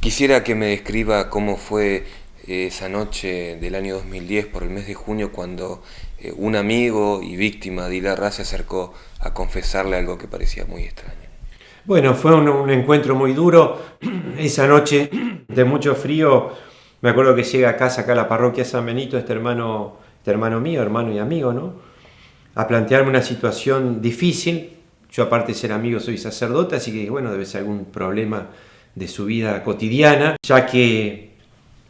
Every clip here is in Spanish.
Quisiera que me describa cómo fue esa noche del año 2010 por el mes de junio cuando un amigo y víctima de Ila Raz se acercó a confesarle algo que parecía muy extraño. Bueno, fue un encuentro muy duro. Esa noche de mucho frío, me acuerdo que llega a casa, acá a la parroquia San Benito, este hermano mío, hermano y amigo, ¿no? A plantearme una situación difícil. Yo, aparte de ser amigo, soy sacerdote, así que, bueno, debe ser algún problema de su vida cotidiana, ya que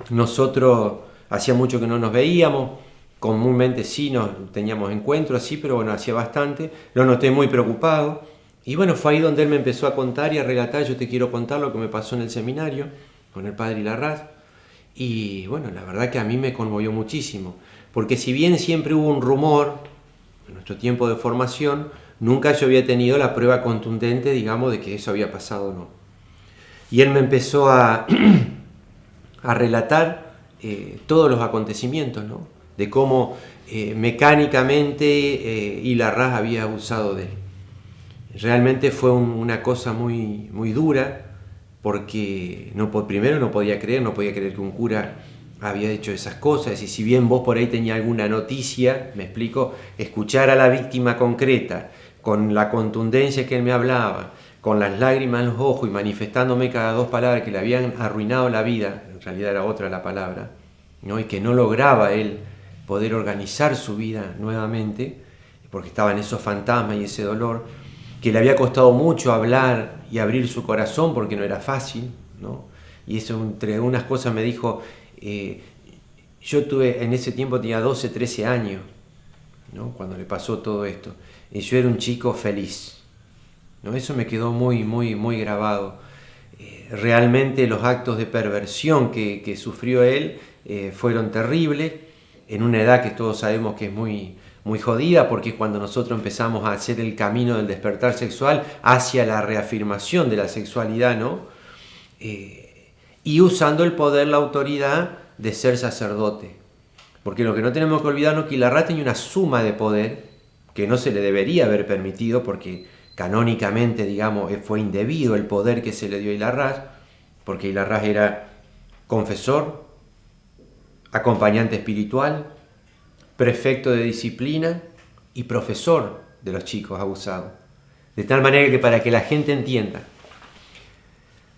nosotros hacía mucho que no nos veíamos. Comúnmente sí nos teníamos encuentros, sí, pero bueno, hacía bastante. Lo noté muy preocupado. Y bueno, fue ahí donde él me empezó a contar y a relatar: yo te quiero contar lo que me pasó en el seminario con el padre Larraz. Y bueno, la verdad que a mí me conmovió muchísimo, porque si bien siempre hubo un rumor en nuestro tiempo de formación, nunca yo había tenido la prueba contundente, digamos, de que eso había pasado o no. Y él me empezó a relatar todos los acontecimientos, ¿no? De cómo mecánicamente Larraz había abusado de él. Realmente fue una cosa muy, muy dura, porque primero no podía creer que un cura había hecho esas cosas. Y si bien vos por ahí tenías alguna noticia, me explico, escuchar a la víctima concreta, con la contundencia que él me hablaba, con las lágrimas en los ojos y manifestándome cada dos palabras que le habían arruinado la vida, en realidad era otra la palabra, ¿no? Y que no lograba él poder organizar su vida nuevamente, porque estaban esos fantasmas y ese dolor, que le había costado mucho hablar y abrir su corazón porque no era fácil, ¿no? Y eso, entre unas cosas, me dijo, yo tuve, en ese tiempo tenía 12, 13 años, ¿no? Cuando le pasó todo esto, y yo era un chico feliz, ¿no? Eso me quedó muy, muy, muy grabado. Realmente los actos de perversión que sufrió él fueron terribles, en una edad que todos sabemos que es muy, muy jodida, porque es cuando nosotros empezamos a hacer el camino del despertar sexual hacia la reafirmación de la sexualidad, ¿no? Y usando el poder, la autoridad de ser sacerdote. Porque lo que no tenemos que olvidarnos es que Larraz tenía una suma de poder que no se le debería haber permitido, porque canónicamente, digamos, fue indebido el poder que se le dio a Larraz, porque Larraz era confesor, acompañante espiritual, prefecto de disciplina y profesor de los chicos abusados. De tal manera que, para que la gente entienda,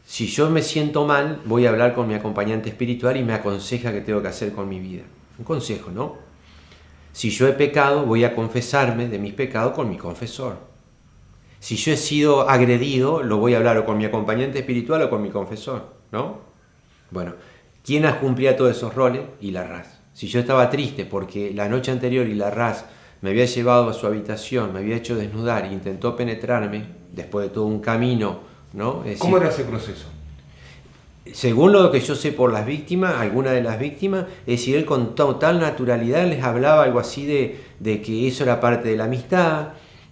si yo me siento mal, voy a hablar con mi acompañante espiritual y me aconseja qué tengo que hacer con mi vida. Un consejo, ¿no? Si yo he pecado, voy a confesarme de mis pecados con mi confesor. Si yo he sido agredido, lo voy a hablar o con mi acompañante espiritual o con mi confesor, ¿no? Bueno, ¿quién cumplía todos esos roles? Larraz. Si yo estaba triste porque la noche anterior Larraz me había llevado a su habitación, me había hecho desnudar e intentó penetrarme, después de todo un camino, ¿no? Es ¿Cómo decir, era ese proceso? según lo que yo sé por las víctimas, algunas de las víctimas, es decir, él con total naturalidad les hablaba algo así de que eso era parte de la amistad,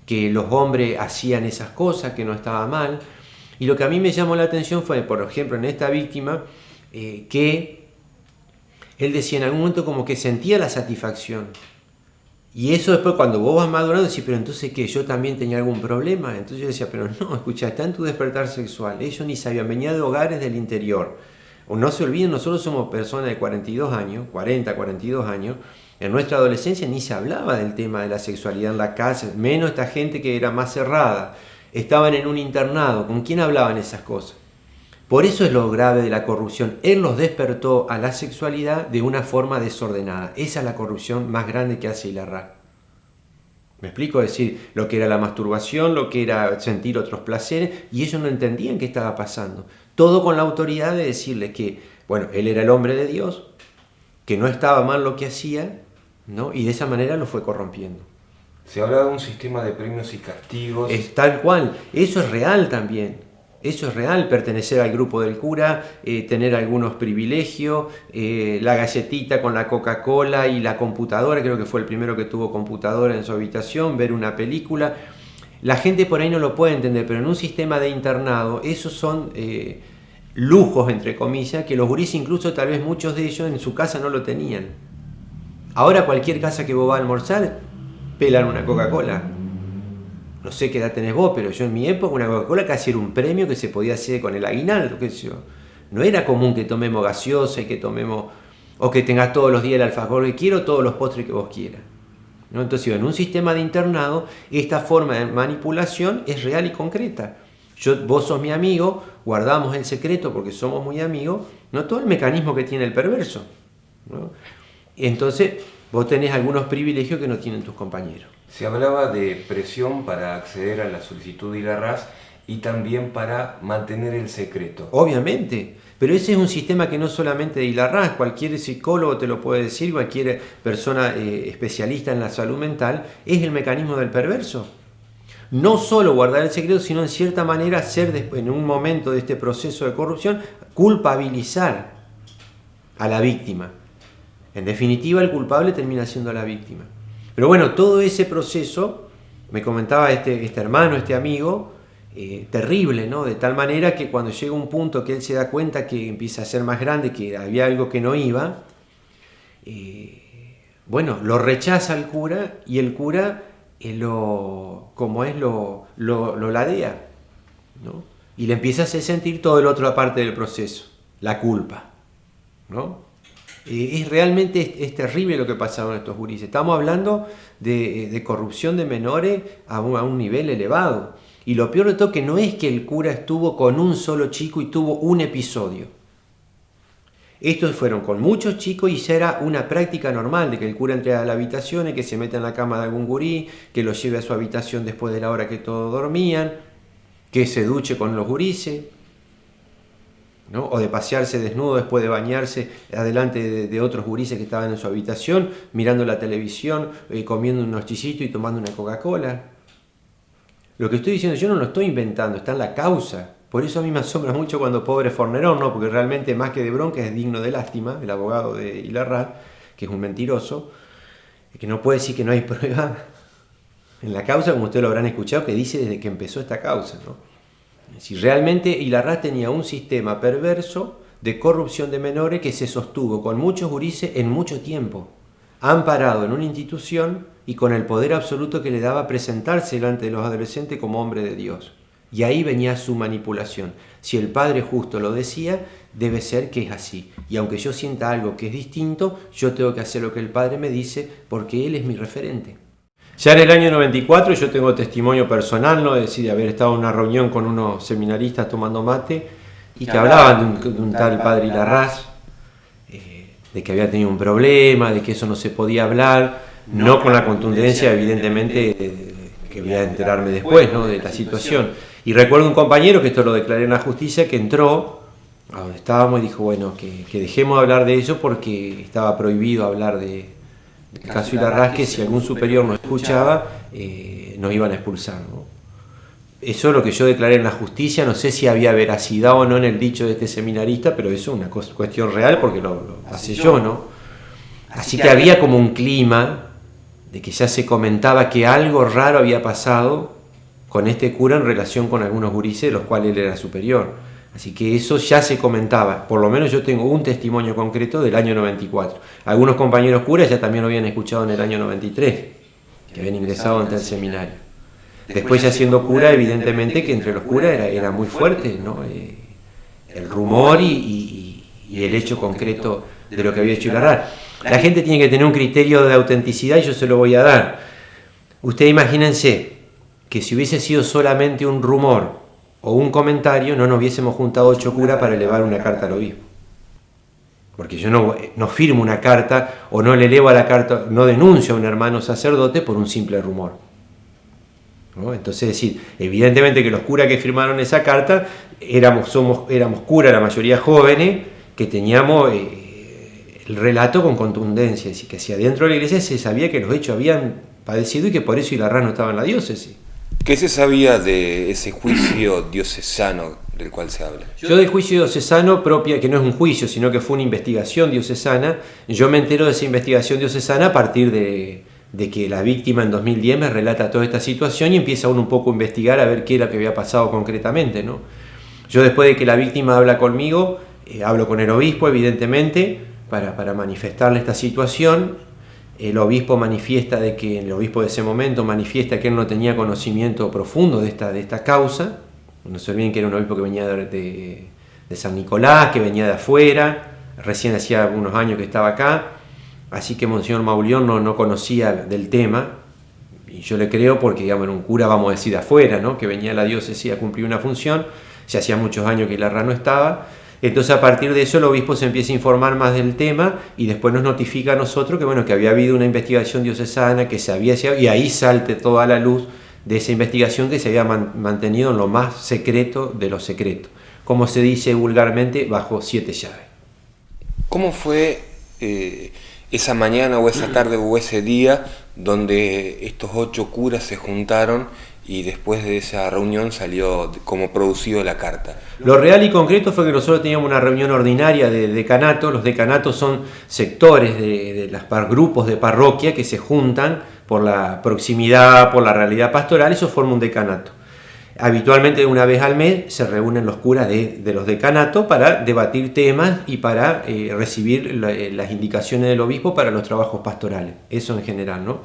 que los hombres hacían esas cosas, que no estaba mal. Y lo que a mí me llamó la atención fue, por ejemplo, en esta víctima, que él decía en algún momento como que sentía la satisfacción. Y eso después, cuando vos vas madurando, decís, pero entonces, ¿qué? ¿Yo también tenía algún problema? Entonces yo decía, pero no, escucha, está en tu despertar sexual. Ellos ni sabían, venía de hogares del interior. O no se olviden, nosotros somos personas de 42 años, 40, 42 años. En nuestra adolescencia ni se hablaba del tema de la sexualidad en la casa, menos esta gente que era más cerrada. Estaban en un internado, ¿con quién hablaban esas cosas? Por eso es lo grave de la corrupción. Él los despertó a la sexualidad de una forma desordenada. Esa es la corrupción más grande que hace Larraz. ¿Me explico? Es decir, lo que era la masturbación, lo que era sentir otros placeres, y ellos no entendían qué estaba pasando. Todo con la autoridad de decirles que, bueno, él era el hombre de Dios, que no estaba mal lo que hacía, ¿no? Y de esa manera lo fue corrompiendo. Se habla de un sistema de premios y castigos. Es tal cual. Eso es real también. Eso es real, pertenecer al grupo del cura, tener algunos privilegios, la galletita con la Coca-Cola y la computadora, creo que fue el primero que tuvo computadora en su habitación, ver una película. La gente por ahí no lo puede entender, pero en un sistema de internado, esos son lujos, entre comillas, que los gurises, incluso tal vez muchos de ellos, en su casa no lo tenían. Ahora cualquier casa que vos vas a almorzar, pelan una Coca-Cola. No sé qué edad tenés vos, pero yo en mi época una Coca-Cola casi era un premio que se podía hacer con el aguinaldo, qué sé yo, No era común que tomemos gaseosa y que tomemos, o que tengas todos los días el alfajor que quiero, todos los postres que vos quieras, ¿no? Entonces, en un sistema de internado, esta forma de manipulación es real y concreta. Vos sos mi amigo, guardamos el secreto porque somos muy amigos, no todo el mecanismo que tiene el perverso, ¿no? Entonces, vos tenés algunos privilegios que no tienen tus compañeros. Se hablaba de presión para acceder a la solicitud de ILARRAS y también para mantener el secreto. Obviamente, pero ese es un sistema que no solamente de ILARRAS, cualquier psicólogo te lo puede decir, cualquier persona especialista en la salud mental, es el mecanismo del perverso. No solo guardar el secreto, sino en cierta manera hacer, en un momento de este proceso de corrupción, culpabilizar a la víctima. En definitiva, el culpable termina siendo la víctima. Pero bueno, todo ese proceso, me comentaba este hermano, este amigo, terrible, ¿no? De tal manera que cuando llega un punto que él se da cuenta que empieza a ser más grande, que había algo que no iba, bueno, lo rechaza el cura y el cura lo ladea, ¿no? Y le empieza a hacer sentir toda la otra parte del proceso, la culpa, ¿no? Realmente es terrible lo que pasaba en estos gurises. Estamos hablando de corrupción de menores a un nivel elevado. Y lo peor de todo que no es que el cura estuvo con un solo chico y tuvo un episodio. Estos fueron con muchos chicos y ya era una práctica normal de que el cura entre a la habitación y que se meta en la cama de algún gurí, que lo lleve a su habitación después de la hora que todos dormían, que se duche con los gurises, ¿no? O de pasearse desnudo después de bañarse adelante de otros gurises que estaban en su habitación, mirando la televisión, comiendo unos chisitos y tomando una Coca-Cola. Lo que estoy diciendo yo no lo estoy inventando, está en la causa. Por eso a mí me asombra mucho cuando pobre Fornerón, ¿no? Porque realmente más que de bronca es digno de lástima, el abogado de ILARRAS, que es un mentiroso, que no puede decir que no hay prueba en la causa, como ustedes lo habrán escuchado, que dice desde que empezó esta causa, ¿no? Si realmente ILARRAS tenía un sistema perverso de corrupción de menores que se sostuvo con muchos gurises en mucho tiempo, amparado en una institución y con el poder absoluto que le daba presentarse delante de los adolescentes como hombre de Dios. Y ahí venía su manipulación. Si el Padre justo lo decía, debe ser que es así. Y aunque yo sienta algo que es distinto, yo tengo que hacer lo que el Padre me dice porque Él es mi referente. Ya en el año 94 yo tengo testimonio personal, ¿no? Es decir, de haber estado en una reunión con unos seminaristas tomando mate y que hablaban de un tal padre ILARRAS, de que había tenido un problema, de que eso no se podía hablar, no con la contundencia evidentemente que voy a enterarme después, ¿no? De la situación. Y recuerdo un compañero, que esto lo declaré en la justicia, que entró a donde estábamos y dijo, bueno, que dejemos de hablar de eso porque estaba prohibido hablar del caso ILARRAS, que si algún superior nos escuchaba, nos iban a expulsar, ¿no? Eso es lo que yo declaré en la justicia, no sé si había veracidad o no en el dicho de este seminarista, pero eso es una cuestión real porque lo pasé yo, ¿no? Así que había como un clima de que ya se comentaba que algo raro había pasado con este cura en relación con algunos gurises de los cuales él era superior. Así que eso ya se comentaba, por lo menos yo tengo un testimonio concreto del año 94. Algunos compañeros curas ya también lo habían escuchado en el año 93, que habían ingresado ante el seminario. Después ya siendo cura, evidentemente que entre los curas era muy fuerte, ¿no? El rumor y el hecho concreto de lo que había hecho ILARRAS. La gente tiene que tener un criterio de autenticidad y yo se lo voy a dar. Ustedes imagínense que si hubiese sido solamente un rumor o un comentario, no nos hubiésemos juntado 8 curas para elevar una carta al obispo. Porque yo no firmo una carta o no le elevo a la carta, no denuncio a un hermano sacerdote por un simple rumor, ¿no? Entonces, es decir, evidentemente que los curas que firmaron esa carta éramos curas, la mayoría jóvenes, que teníamos el relato con contundencia, es decir, que hacia dentro de la iglesia se sabía que los hechos habían padecido y que por eso ILARRAS no estaba en la diócesis. ¿Qué se sabía de ese juicio diocesano del cual se habla? Yo del juicio diocesano propia, que no es un juicio, sino que fue una investigación diocesana, yo me entero de esa investigación diocesana a partir de que la víctima en 2010 me relata toda esta situación y empieza uno un poco a investigar a ver qué era lo que había pasado concretamente, ¿no? Yo después de que la víctima habla conmigo, hablo con el obispo evidentemente para manifestarle esta situación. El obispo el obispo de ese momento manifiesta que él no tenía conocimiento profundo de esta causa. No se olviden que era un obispo que venía de de San Nicolás, que venía de afuera, recién hacía unos años que estaba acá, así que Monseñor Mauleón no conocía del tema, y yo le creo porque, digamos, era un cura, vamos a decir, de afuera, ¿no? Que venía a la diócesis a cumplir una función, ya hacía muchos años que Ilarrá no estaba. Entonces, a partir de eso, el obispo se empieza a informar más del tema y después nos notifica a nosotros que, bueno, que había habido una investigación diocesana, que se había, y ahí salte toda la luz de esa investigación que se había mantenido en lo más secreto de lo secreto, como se dice vulgarmente, bajo 7 llaves. ¿Cómo fue esa mañana o esa tarde o ese día donde estos 8 curas se juntaron y después de esa reunión salió como producido la carta? Lo real y concreto fue que nosotros teníamos una reunión ordinaria de decanato. Los decanatos son sectores de los grupos de parroquia que se juntan por la proximidad, por la realidad pastoral, eso forma un decanato. Habitualmente una vez al mes se reúnen los curas de los decanatos para debatir temas y para recibir las indicaciones del obispo para los trabajos pastorales, eso en general, ¿no?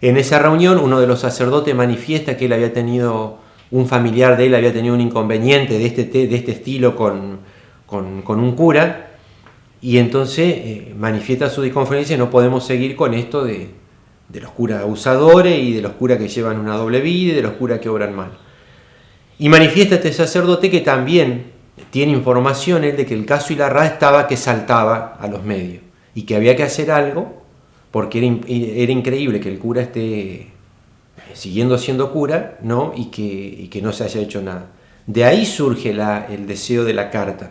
En esa reunión uno de los sacerdotes manifiesta que él había tenido, un familiar de él había tenido un inconveniente de este estilo con un cura, y entonces manifiesta su disconferencia: no podemos seguir con esto de los curas abusadores y de los curas que llevan una doble vida y de los curas que obran mal. Y manifiesta este sacerdote que también tiene información él de que el caso Ilarrá estaba que saltaba a los medios y que había que hacer algo, porque era increíble que el cura esté siguiendo siendo cura, ¿no? y que no se haya hecho nada. De ahí surge el deseo de la carta.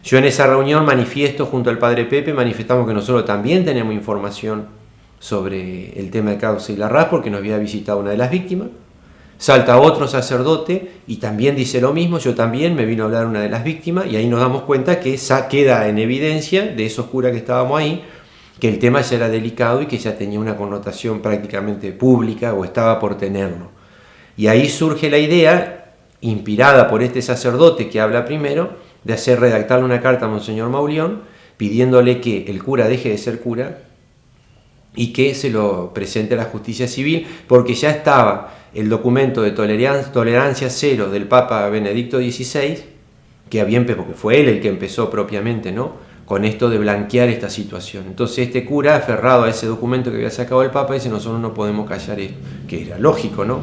Yo en esa reunión manifiesto junto al padre Pepe, manifestamos que nosotros también tenemos información sobre el tema de causa Ilarrá porque nos había visitado una de las víctimas. Salta otro sacerdote y también dice lo mismo, yo también, me vino a hablar una de las víctimas, y ahí nos damos cuenta que queda en evidencia de esos curas que estábamos ahí, que el tema ya era delicado y que ya tenía una connotación prácticamente pública o estaba por tenerlo. Y ahí surge la idea, inspirada por este sacerdote que habla primero, de redactarle una carta a Monseñor Mauleón pidiéndole que el cura deje de ser cura y que se lo presente a la justicia civil, porque ya estaba el documento de tolerancia cero del Papa Benedicto XVI, porque fue él el que empezó propiamente, ¿no?, con esto de blanquear esta situación. Entonces este cura, aferrado a ese documento que había sacado el Papa, dice: nosotros no podemos callar esto, que era lógico, ¿no?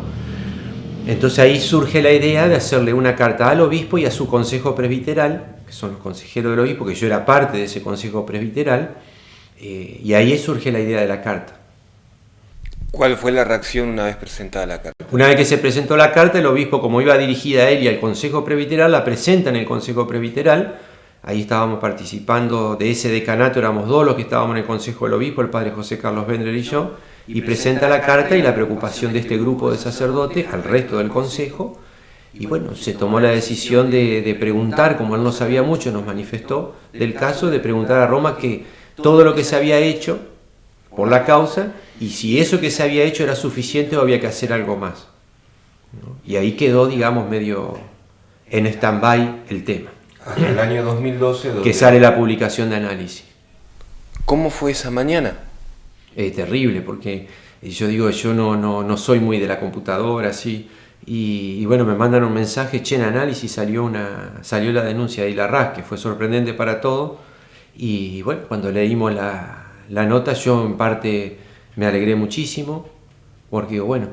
Entonces ahí surge la idea de hacerle una carta al obispo y a su consejo presbiteral, que son los consejeros del obispo, que yo era parte de ese consejo presbiteral, y ahí surge la idea de la carta. ¿Cuál fue la reacción una vez presentada la carta? Una vez que se presentó la carta, el obispo, como iba dirigida a él y al consejo presbiteral, la presenta en el consejo presbiteral. Ahí estábamos participando de ese decanato, éramos 2 los que estábamos en el consejo del obispo, el padre José Carlos Bendler y yo, y presenta la carta y la preocupación de este grupo de sacerdotes al resto del consejo. Y bueno, se tomó la decisión de preguntar, como él no sabía mucho, nos manifestó del caso, de preguntar a Roma que todo lo que se había hecho por la causa, y si eso que se había hecho era suficiente o había que hacer algo más, ¿no? Y ahí quedó, digamos, medio en stand-by el tema. Hasta el año 2012... que sale la publicación de análisis. ¿Cómo fue esa mañana? Terrible, porque yo digo, yo no soy muy de la computadora, así, y bueno, me mandan un mensaje: che, en análisis salió la denuncia de Ilarrá, que fue sorprendente para todos. Y bueno, cuando leímos la nota, yo en parte me alegré muchísimo, porque digo, bueno,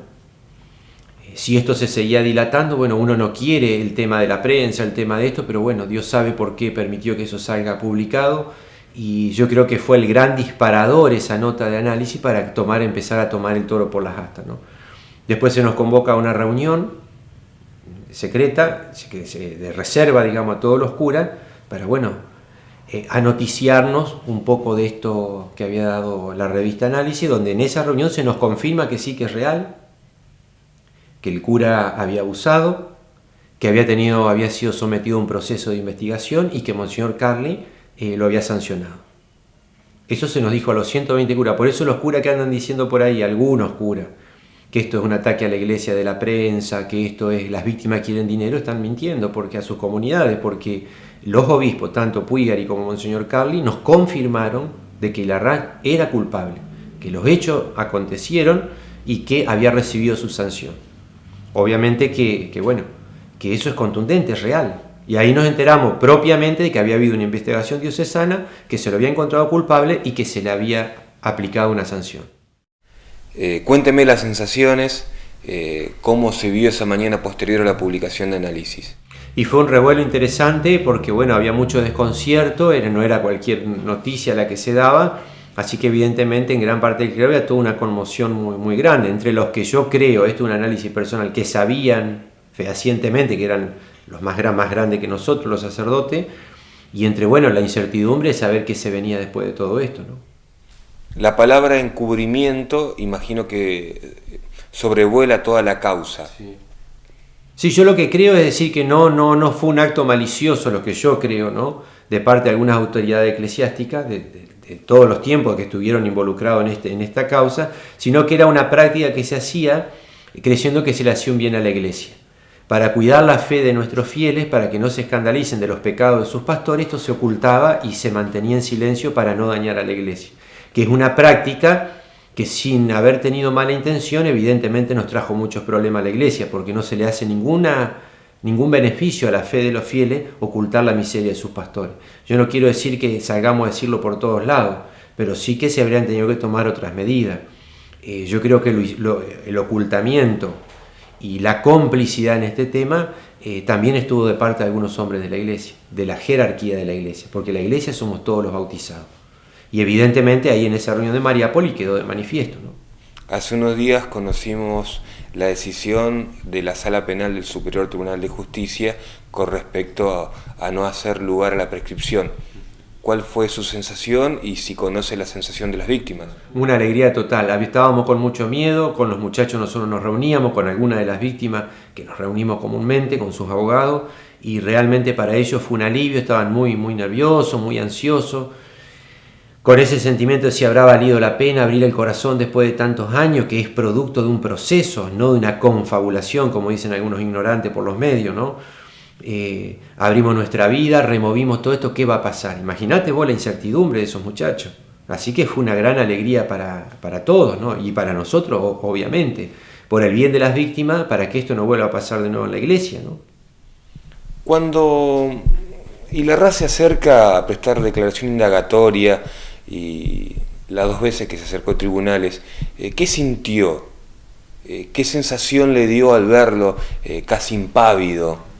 si esto se seguía dilatando, bueno, uno no quiere el tema de la prensa, el tema de esto, pero bueno, Dios sabe por qué permitió que eso salga publicado, y yo creo que fue el gran disparador esa nota de análisis para empezar a tomar el toro por las astas, ¿no? Después se nos convoca a una reunión secreta, de reserva, digamos, a todos los curas, para, bueno, a noticiarnos un poco de esto que había dado la revista Análisis, donde en esa reunión se nos confirma que sí, que es real, que el cura había abusado, que había sido sometido a un proceso de investigación y que Monseñor Carli lo había sancionado. Eso se nos dijo a los 120 curas. Por eso los curas que andan diciendo por ahí, algunos curas, que esto es un ataque a la iglesia de la prensa, que esto es las víctimas quieren dinero, están mintiendo porque a sus comunidades, porque los obispos, tanto Puigari como Monseñor Carli, nos confirmaron de que Ilarrá era culpable, que los hechos acontecieron y que había recibido su sanción. Obviamente que eso es contundente, es real. Y ahí nos enteramos propiamente de que había habido una investigación diocesana, que se lo había encontrado culpable y que se le había aplicado una sanción. Cuénteme las sensaciones, cómo se vio esa mañana posterior a la publicación de análisis. Y fue un revuelo interesante porque, bueno, había mucho desconcierto, no era cualquier noticia la que se daba, así que evidentemente en gran parte del clero había toda una conmoción muy, muy grande. Entre los que yo creo, esto es un análisis personal, que sabían fehacientemente que eran los más grandes que nosotros, los sacerdotes, y entre, bueno, la incertidumbre de saber qué se venía después de todo esto, ¿no? La palabra encubrimiento, imagino que sobrevuela toda la causa. Sí, yo lo que creo es decir que no fue un acto malicioso, lo que yo creo, ¿no? De parte de algunas autoridades eclesiásticas de todos los tiempos que estuvieron involucrados en esta causa, sino que era una práctica que se hacía creyendo que se le hacía un bien a la Iglesia. Para cuidar la fe de nuestros fieles, para que no se escandalicen de los pecados de sus pastores, esto se ocultaba y se mantenía en silencio para no dañar a la Iglesia, que es una práctica que sin haber tenido mala intención evidentemente nos trajo muchos problemas a la Iglesia, porque no se le hace ningún beneficio a la fe de los fieles ocultar la miseria de sus pastores. Yo no quiero decir que salgamos a decirlo por todos lados, pero sí que se habrían tenido que tomar otras medidas. Yo creo que el ocultamiento y la complicidad en este tema también estuvo de parte de algunos hombres de la Iglesia, de la jerarquía de la Iglesia, porque la Iglesia somos todos los bautizados. Y evidentemente ahí en esa reunión de Mariápolis quedó de manifiesto, ¿no? Hace unos días conocimos la decisión de la Sala Penal del Superior Tribunal de Justicia con respecto a no hacer lugar a la prescripción. ¿Cuál fue su sensación y si conoce la sensación de las víctimas? Una alegría total. Estábamos con mucho miedo, con los muchachos nosotros nos reuníamos, con algunas de las víctimas que nos reunimos comúnmente, con sus abogados, y realmente para ellos fue un alivio, estaban muy, muy nerviosos, muy ansiosos, con ese sentimiento de si habrá valido la pena abrir el corazón después de tantos años, que es producto de un proceso, no de una confabulación, como dicen algunos ignorantes por los medios, ¿no? Abrimos nuestra vida, removimos todo esto, ¿qué va a pasar? Imagínate vos la incertidumbre de esos muchachos. Así que fue una gran alegría para todos, ¿no? Y para nosotros, obviamente, por el bien de las víctimas, para que esto no vuelva a pasar de nuevo en la Iglesia, ¿no? Cuando Ilarrá se acerca a prestar declaración indagatoria y las 2 veces que se acercó a tribunales, ¿qué sintió? ¿Qué sensación le dio al verlo casi impávido?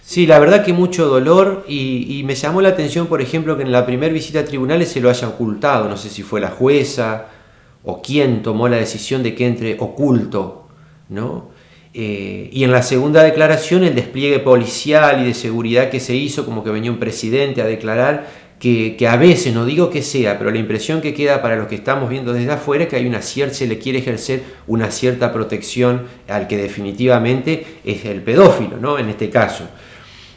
Sí, la verdad que mucho dolor y me llamó la atención, por ejemplo, que en la primera visita a tribunales se lo haya ocultado, no sé si fue la jueza o quién tomó la decisión de que entre oculto, ¿no? Y en la segunda declaración el despliegue policial y de seguridad que se hizo, como que venía un presidente a declarar, que a veces, no digo que sea, pero la impresión que queda para los que estamos viendo desde afuera es que se le quiere ejercer una cierta protección al que definitivamente es el pedófilo, ¿no? En este caso.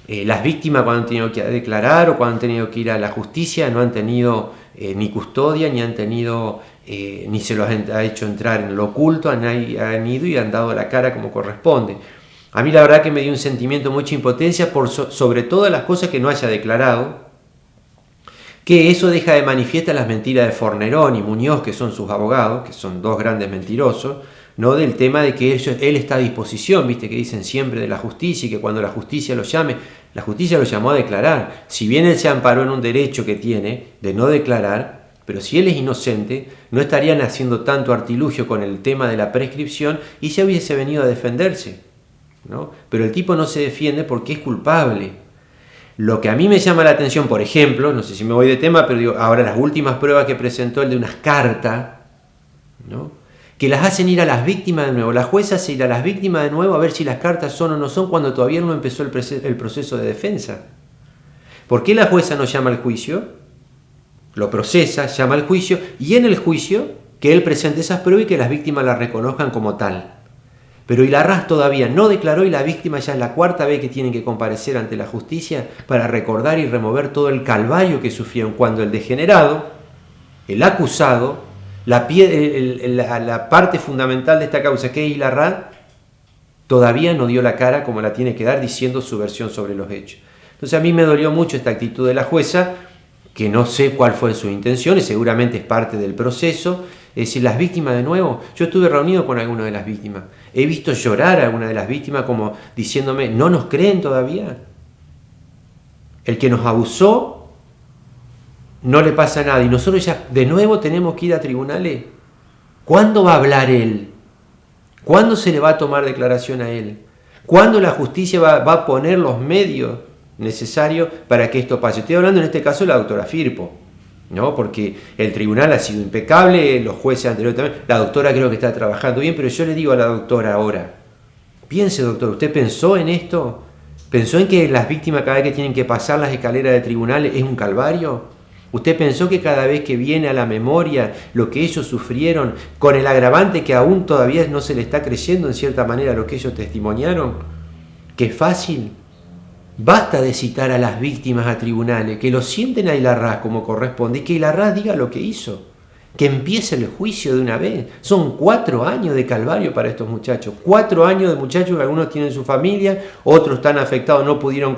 Las víctimas cuando han tenido que declarar o cuando han tenido que ir a la justicia no han tenido ni custodia, ni han tenido, ni se los ha hecho entrar en lo oculto, han ido y han dado la cara como corresponde. A mí la verdad que me dio un sentimiento de mucha impotencia sobre todas las cosas que no haya declarado, que eso deja de manifiesta las mentiras de Fornerón y Muñoz, que son sus abogados, que son 2 grandes mentirosos, ¿no? Del tema de que él está a disposición, viste que dicen siempre de la justicia y que cuando la justicia lo llame, la justicia lo llamó a declarar. Si bien él se amparó en un derecho que tiene de no declarar, pero si él es inocente, no estarían haciendo tanto artilugio con el tema de la prescripción y ya hubiese venido a defenderse, ¿no? Pero el tipo no se defiende porque es culpable. Lo que a mí me llama la atención, por ejemplo, no sé si me voy de tema, pero digo, ahora las últimas pruebas que presentó, el de unas cartas, ¿no? Que las hacen ir a las víctimas de nuevo. La jueza hace ir a las víctimas de nuevo a ver si las cartas son o no son cuando todavía no empezó el proceso de defensa. ¿Por qué la jueza no llama al juicio? Lo procesa, llama al juicio y en el juicio que él presente esas pruebas y que las víctimas las reconozcan como tal. Pero Ilarrás todavía no declaró y la víctima ya es la 4ª vez que tienen que comparecer ante la justicia para recordar y remover todo el calvario que sufrieron cuando el degenerado, el acusado, la parte fundamental de esta causa que es Ilarrás, todavía no dio la cara como la tiene que dar diciendo su versión sobre los hechos. Entonces a mí me dolió mucho esta actitud de la jueza, que no sé cuál fue su intención y seguramente es parte del proceso. Es decir, las víctimas de nuevo, yo estuve reunido con algunas de las víctimas, he visto llorar a alguna de las víctimas como diciéndome, ¿no nos creen todavía? El que nos abusó, no le pasa nada. Y nosotros ya de nuevo tenemos que ir a tribunales. ¿Cuándo va a hablar él? ¿Cuándo se le va a tomar declaración a él? ¿Cuándo la justicia va a poner los medios necesarios para que esto pase? Estoy hablando en este caso de la doctora Firpo, ¿no? Porque el tribunal ha sido impecable, los jueces anteriores también, la doctora creo que está trabajando bien, pero yo le digo a la doctora ahora, piense doctor, ¿usted pensó en esto? ¿Pensó en que las víctimas cada vez que tienen que pasar las escaleras de tribunales es un calvario? ¿Usted pensó que cada vez que viene a la memoria lo que ellos sufrieron, con el agravante que aún todavía no se le está creyendo en cierta manera lo que ellos testimoniaron? ¿Que es fácil? Basta de citar a las víctimas a tribunales, que lo sienten a Ilarraz como corresponde y que Ilarraz diga lo que hizo. Que empiece el juicio de una vez. Son 4 años de calvario para estos muchachos. 4 años de muchachos que algunos tienen su familia, otros están afectados, no pudieron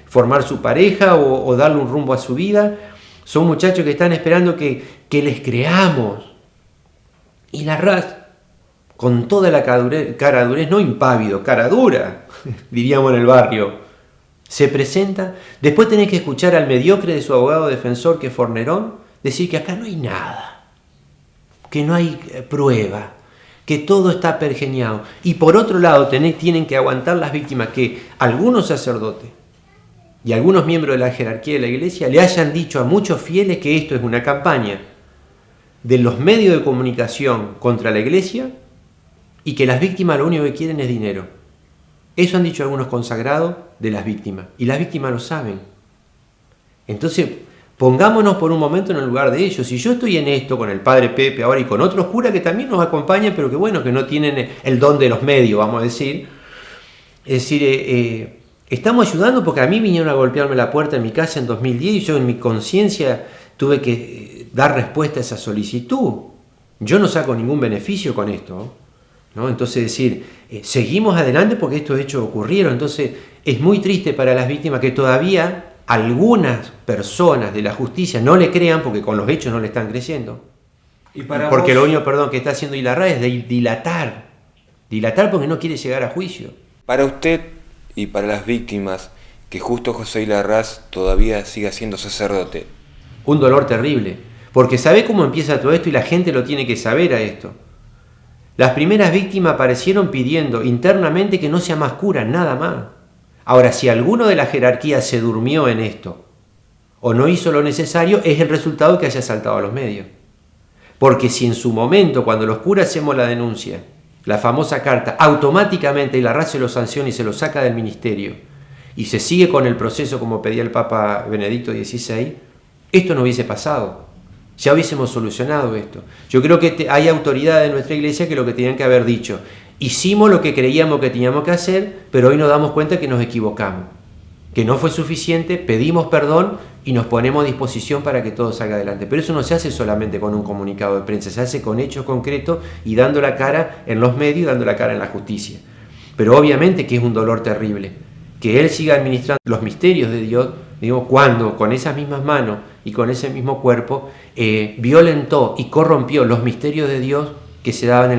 formar su pareja o darle un rumbo a su vida. Son muchachos que están esperando que les creamos. Ilarraz, con toda la cara durez, no impávido, cara dura, diríamos en el barrio, se presenta. Después tenés que escuchar al mediocre de su abogado defensor, que es Fornerón, decir que acá no hay nada, que no hay prueba, que todo está pergeñado. Y por otro lado tienen que aguantar las víctimas que algunos sacerdotes y algunos miembros de la jerarquía de la iglesia le hayan dicho a muchos fieles que esto es una campaña de los medios de comunicación contra la iglesia y que las víctimas lo único que quieren es dinero. Eso han dicho algunos consagrados de las víctimas y las víctimas lo saben. Entonces, pongámonos por un momento en el lugar de ellos. Si yo estoy en esto con el padre Pepe ahora y con otros curas que también nos acompañan, pero que bueno, que no tienen el don de los medios, vamos a decir. Es decir, estamos ayudando porque a mí vinieron a golpearme la puerta en mi casa en 2010 y yo en mi conciencia tuve que dar respuesta a esa solicitud. Yo no saco ningún beneficio con esto, ¿no? Entonces decir, seguimos adelante porque estos hechos ocurrieron. Entonces es muy triste para las víctimas que todavía algunas personas de la justicia no le crean porque con los hechos no le están creyendo. Y para porque vos, lo único, que está haciendo Ilarraz es dilatar porque no quiere llegar a juicio. para usted y para las víctimas, que justo José Ilarraz todavía siga siendo sacerdote. Un dolor terrible, porque sabe cómo empieza todo esto y la gente lo tiene que saber a esto. Las primeras víctimas aparecieron pidiendo internamente que no sea más cura, nada más. Ahora, si alguno de la jerarquía se durmió en esto o no hizo lo necesario, es el resultado que haya saltado a los medios. Porque si en su momento, cuando los curas hacemos la denuncia, la famosa carta, automáticamente Ilarraz se lo sanciona y se lo saca del ministerio y se sigue con el proceso como pedía el Papa Benedicto XVI, esto no hubiese pasado. Ya hubiésemos solucionado esto. Yo creo que hay autoridades de nuestra iglesia que lo que tenían que haber dicho, hicimos lo que creíamos que teníamos que hacer, pero hoy nos damos cuenta que nos equivocamos, que no fue suficiente, pedimos perdón y nos ponemos a disposición para que todo salga adelante. Pero eso no se hace solamente con un comunicado de prensa, se hace con hechos concretos y dando la cara en los medios y dando la cara en la justicia. Pero obviamente que es un dolor terrible, que Él siga administrando los misterios de Dios, digo, cuando con esas mismas manos y con ese mismo cuerpo violentó y corrompió los misterios de Dios que se daban en